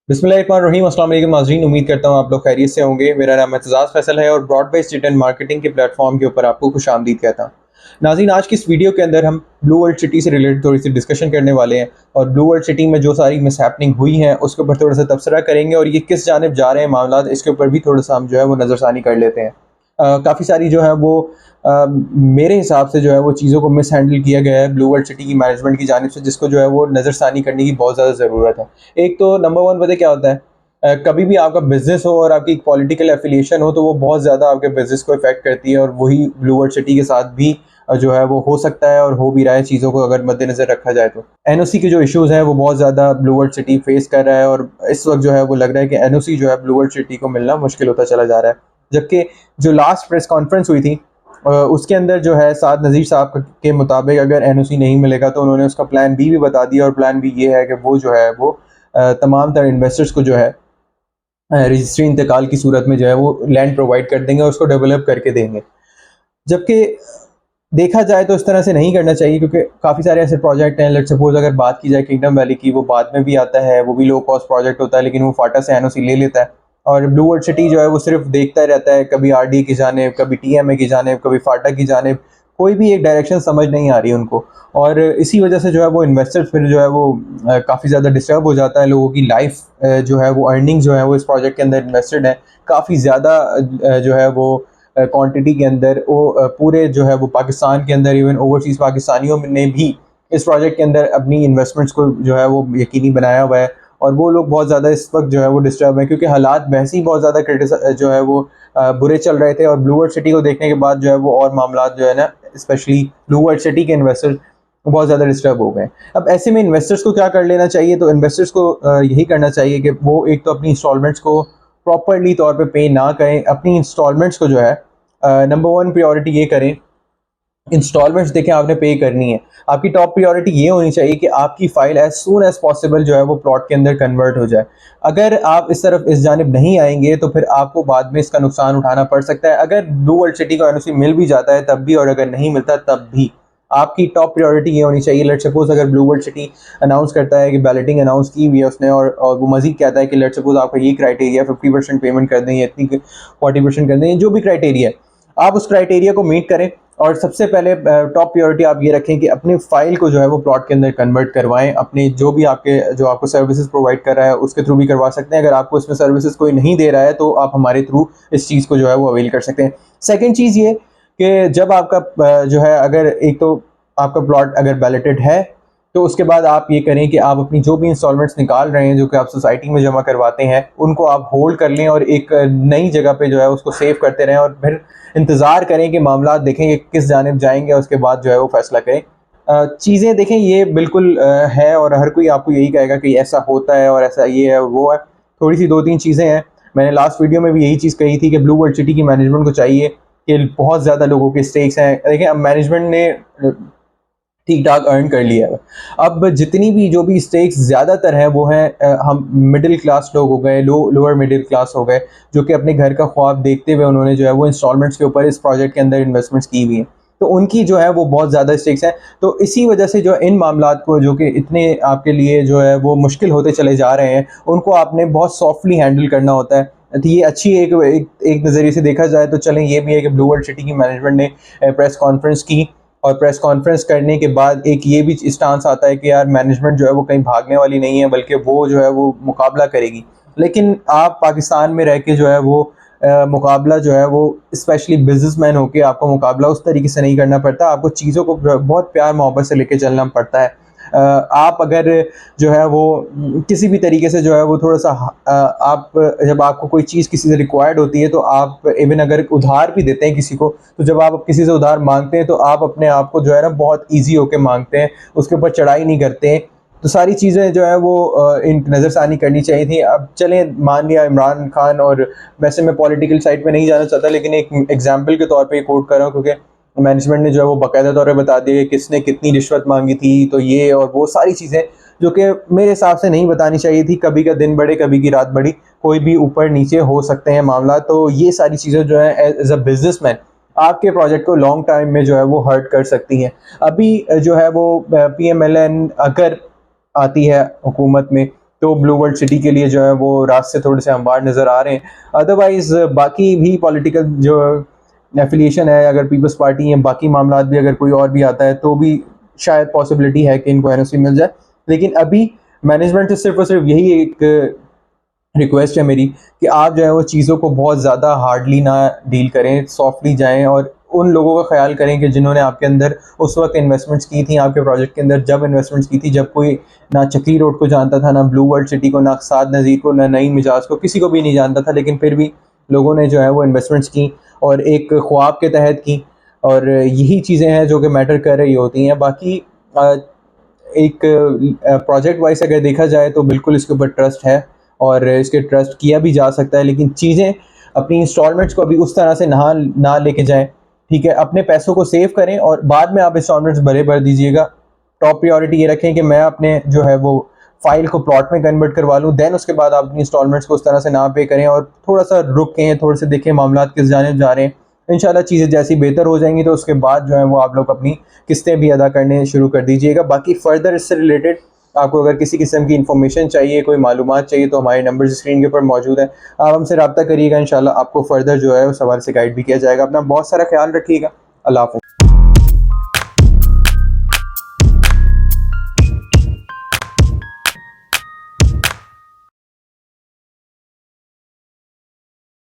बिस्मिल्लाहिर्रहमानिर्रहीम। अस्सलाम वालेकुम नाज़रीन, उम्मीद करता हूँ आप लोग खैरियत से होंगे। मेरा नाम एतजाज़ फैसल है और ब्रॉड बेस्ड डिजिटल मार्केटिंग के प्लेटफॉर्म के ऊपर आपको खुशामदीद कहता हूँ। नाज़रीन, आज की इस वीडियो के अंदर हम ब्लू वर्ल्ड सिटी से रिलेटेड थोड़ी सी डिस्कशन करने वाले हैं और ब्लू वर्ल्ड सिटी में जो सारी मिसहैपनिंग हुई हैं उसके ऊपर थोड़ा सा तबसरा करेंगे और ये किस जानिब जा रहे हैं मामला, इसके ऊपर भी थोड़ा सा हम जो है वो नज़रसानी कर लेते हैं। काफ़ी सारी जो है वो मेरे हिसाब से जो है वो चीज़ों को मिस हैंडल किया गया है ब्लू वर्ल्ड सिटी की मैनेजमेंट की जानिब से, जिसको जो है वो नज़रसानी करने की बहुत ज़्यादा ज़रूरत है। एक तो नंबर वन पता है क्या होता है, कभी भी आपका बिज़नेस हो और आपकी एक पॉलिटिकल एफिलिएशन हो तो वो बहुत ज़्यादा आपके बिज़नेस को इफ़ेक्ट करती है और वही ब्लू वर्ल्ड सिटी के साथ भी जो है वो हो सकता है और हो भी रहा है, चीज़ों को अगर मद्देनज़र रखा जाए तो। एनओसी के जो इश्यूज़ हैं वो बहुत ज़्यादा ब्लू वर्ल्ड सिटी फेस कर रहा है और इस वक़्त जो है वो लग रहा है कि एनओसी जो है ब्लू वर्ल्ड सिटी को मिलना मुश्किल होता चला जा रहा है। जबकि जो लास्ट प्रेस कॉन्फ्रेंस हुई थी उसके अंदर जो है साद नज़ीर साहब के मुताबिक अगर एनओसी नहीं मिलेगा तो उन्होंने उसका प्लान बी भी बता दिया और प्लान बी ये है कि वो जो है वो तमाम तरह इन्वेस्टर्स को जो है रजिस्ट्री इंतकाल की सूरत में जो है वो लैंड प्रोवाइड कर देंगे और उसको डेवलप करके देंगे। जबकि देखा जाए तो इस तरह से नहीं करना चाहिए, क्योंकि काफ़ी सारे ऐसे प्रोजेक्ट हैं। लेट्स सपोज अगर बात की जाए किंगडम वैली की, वो बाद में भी आता है, वो भी लो कॉस्ट प्रोजेक्ट होता है, लेकिन वो फाटा से एनओसी ले लेता है और ब्लू वर्ल्ड सिटी जो है वो सिर्फ देखता ही रहता है, कभी आरडी की जानिब, कभी टीएमए की जानिब, कभी फाटा की जानिब। कोई भी एक डायरेक्शन समझ नहीं आ रही उनको और इसी वजह से जो है वो इन्वेस्टर्स फिर जो है वो काफ़ी ज़्यादा डिस्टर्ब हो जाता है। लोगों की लाइफ जो है वो अर्निंग जो है वो इस प्रोजेक्ट के अंदर इन्वेस्टेड है काफ़ी ज़्यादा जो है वो क्वांटिटी के अंदर वो पूरे जो है वो पाकिस्तान के अंदर, इवन ओवरसीज़ पाकिस्तानियों ने भी इस प्रोजेक्ट के अंदर अपनी इन्वेस्टमेंट्स को जो है वो यकीनी बनाया हुआ है और वो लोग बहुत ज़्यादा इस वक्त जो है वो डिस्टर्ब हैं, क्योंकि हालात वैसे ही बहुत ज़्यादा जो है वो बुरे चल रहे थे और ब्लू वर्ल्ड सिटी को देखने के बाद जो है वो और मामला जो है ना, स्पेशली ब्लू वर्ल्ड सिटी के इन्वेस्टर बहुत ज़्यादा डिस्टर्ब हो गए। अब ऐसे में इन्वेस्टर्स को क्या कर लेना चाहिए, तो इन्वेस्टर्स को यही करना चाहिए कि वो एक तो अपनी इंस्टॉलमेंट्स को प्रॉपरली तौर पे पे ना करें। अपनी इंस्टॉलमेंट्स को जो है नंबर वन प्रायोरिटी ये करें, इंस्टॉलमेंट्स देखें आपने पे करनी है। आपकी टॉप प्रायोरिटी ये होनी चाहिए कि आपकी file as soon as possible जो है वो प्लॉट के अंदर कन्वर्ट हो जाए। अगर आप इस तरफ इस जानिब नहीं आएँगे तो फिर आपको बाद में इसका नुकसान उठाना पड़ सकता है। अगर ब्लू वर्ल्ड सिटी को एनओसी मिल भी जाता है तब भी, और अगर नहीं मिलता तब भी, आपकी टॉप प्रायोरिटी ये होनी चाहिए। लेट्स सपोज़ अगर ब्लू वर्ल्ड सिटी अनाउंस करता है कि बैलेटिंग अनाउंस की हुई है उसने और वो मज़ीद कहता है कि लेट्स सपोज़ आपका ये क्राइटेरिया 50% पेमेंट कर दें या इतनी 40% कर दें, जो भी क्राइटेरिया है, आप उस क्राइटेरिया को मीट करें और सबसे पहले टॉप प्रायोरिटी आप ये रखें कि अपनी फ़ाइल को जो है वो प्लॉट के अंदर कन्वर्ट करवाएं। अपने जो भी आपको सर्विसेज प्रोवाइड कर रहा है उसके थ्रू भी करवा सकते हैं। अगर आपको इसमें सर्विसेज कोई नहीं दे रहा है तो आप हमारे थ्रू इस चीज़ को जो है वो अवेल कर सकते हैं। सेकेंड चीज़ ये कि जब आपका जो है, अगर एक तो आपका प्लॉट अगर बैलेटेड है तो उसके बाद आप ये करें कि आप अपनी जो भी इंस्टॉलमेंट्स निकाल रहे हैं जो कि आप सोसाइटी में जमा करवाते हैं उनको आप होल्ड कर लें और एक नई जगह पे जो है उसको सेव करते रहें और फिर इंतज़ार करें कि मामला देखें कि किस जानिब जाएंगे और उसके बाद जो है वो फैसला करें। चीज़ें देखें, ये बिल्कुल है और हर कोई आपको यही कहेगा कि ऐसा होता है और ऐसा ये है और वो है। थोड़ी सी दो तीन चीज़ें हैं, मैंने लास्ट वीडियो में भी यही चीज़ कही थी कि ब्लू वर्ल्ड सिटी की मैनेजमेंट को चाहिए कि बहुत ज़्यादा लोगों के स्टेक्स हैं। देखें, अब मैनेजमेंट ने ठीक ठाक अर्न कर लिया है। अब जितनी भी जो भी स्टेक्स ज़्यादातर हैं वो हैं हम मिडिल क्लास लोग हो गए, लोअर मिडिल क्लास हो गए, जो कि अपने घर का ख्वाब देखते हुए उन्होंने जो है वो इंस्टॉलमेंट्स के ऊपर इस प्रोजेक्ट के अंदर इन्वेस्टमेंट्स की हुई हैं, तो उनकी जो है वो बहुत ज़्यादा स्टेक्स हैं। तो इसी वजह से जो इन मामलात को, जो कि इतने आपके लिए जो है वो मुश्किल होते चले जा रहे हैं, उनको आपने बहुत सॉफ्टली हैंडल करना होता है। तो ये अच्छी एक नज़रिए से देखा जाए तो चलें, ये भी है कि ब्लू वर्ल्ड सिटी की मैनेजमेंट ने प्रेस कॉन्फ्रेंस की और प्रेस कॉन्फ्रेंस करने के बाद एक ये भी स्टांस आता है कि यार मैनेजमेंट जो है वो कहीं भागने वाली नहीं है, बल्कि वो जो है वो मुकाबला करेगी। लेकिन आप पाकिस्तान में रह के जो है वो मुकाबला जो है वो, स्पेशली बिजनेसमैन होके आपको मुकाबला उस तरीके से नहीं करना पड़ता। आपको चीज़ों को बहुत प्यार मोहब्बत से लेके चलना पड़ता है। आप अगर जो है वो किसी भी तरीके से जो है वो थोड़ा सा आप जब आपको कोई चीज़ किसी से रिक्वायर्ड होती है तो आप इवन अगर उधार भी देते हैं किसी को, तो जब आप किसी से उधार मांगते हैं तो आप अपने आप को जो है ना बहुत ईजी होके मांगते हैं, उसके ऊपर चढ़ाई नहीं करते हैं। तो सारी चीज़ें जो है वो इन नज़रसानी करनी चाहिए थी। अब चलें, मान लिया इमरान खान, और वैसे मैं पॉलिटिकल साइड पे नहीं जाना चाहता, लेकिन एक एग्जाम्पल के तौर पे कोट कर रहा हूँ, क्योंकि मैनेजमेंट ने जो है वो बाकायदा तौर पे बता दिया कि किसने कितनी रिश्वत मांगी थी, तो ये और वो सारी चीज़ें जो कि मेरे हिसाब से नहीं बतानी चाहिए थी। कभी का दिन बढ़े कभी की रात बढ़ी, कोई भी ऊपर नीचे हो सकते हैं मामला। तो ये सारी चीज़ें जो है एज अ बिजनेसमैन आपके प्रोजेक्ट को लॉन्ग टाइम में जो है वो हर्ट कर सकती हैं। अभी जो है वो PMLN अगर आती है हुकूमत में तो ब्लू वर्ल्ड सिटी के लिए जो है वो रास्ते थोड़े से हमवार नज़र आ रहे हैं। अदरवाइज़ बाकी भी पॉलिटिकल जो एफिलिएशन है, अगर पीपल्स पार्टी या बाकी मामला भी अगर कोई और भी आता है तो भी शायद पॉसिबिलिटी है कि इनको एनओसी मिल जाए। लेकिन अभी मैनेजमेंट से सिर्फ और सिर्फ यही एक रिक्वेस्ट है मेरी कि आप जो है वो चीज़ों को बहुत ज़्यादा हार्डली ना डील करें, सॉफ्टली जाएं और उन लोगों का ख्याल करें कि जिन्होंने आपके अंदर उस वक्त इन्वेस्टमेंट्स की थी, आपके प्रोजेक्ट के अंदर जब इन्वेस्टमेंट्स की थी, जब कोई ना चक्री रोड को जानता था, ना ब्लू वर्ल्ड सिटी को, ना साद नज़ीर को, ना नईम मिजाज को, किसी को भी नहीं जानता था, लेकिन फिर भी लोगों ने जो है वो इन्वेस्टमेंट्स की और एक ख्वाब के तहत की। और यही चीज़ें हैं जो कि मैटर कर रही होती हैं। बाकी एक प्रोजेक्ट वाइज अगर देखा जाए तो बिल्कुल इसके ऊपर ट्रस्ट है और इसके ट्रस्ट किया भी जा सकता है, लेकिन चीज़ें अपनी इंस्टॉलमेंट्स को अभी उस तरह से ना लेके जाएं। ठीक है, अपने पैसों को सेव करें और बाद में आप इंस्टॉलमेंट्स भर दीजिएगा। टॉप प्रायोरिटी ये रखें कि मैं अपने जो है वो फाइल को प्लॉट में कन्वर्ट करवा लूँ, देन उसके बाद आप अपनी इंस्टॉलमेंट्स को उस तरह से ना पे करें और थोड़ा सा रुकें, थोड़े से देखें मामला किस जानिब जा रहे हैं। इंशाल्लाह चीज़ें जैसी बेहतर हो जाएंगी तो उसके बाद जो है वो आप लोग अपनी किस्तें भी अदा करने शुरू कर दीजिएगा। बाकी फ़र्दर इससे रिलेटेड आपको अगर किसी किस्म की इन्फॉर्मेशन चाहिए, कोई मालूमात चाहिए, तो हमारे नंबर स्क्रीन के ऊपर मौजूद है, आप हमसे रब्ता करिएगा। इंशाल्लाह आपको फ़र्दर जो है उस हवाले से गाइड भी किया जाएगा। अपना बहुत सारा ख्याल रखिएगा। अल्लाह हाफ़िज़।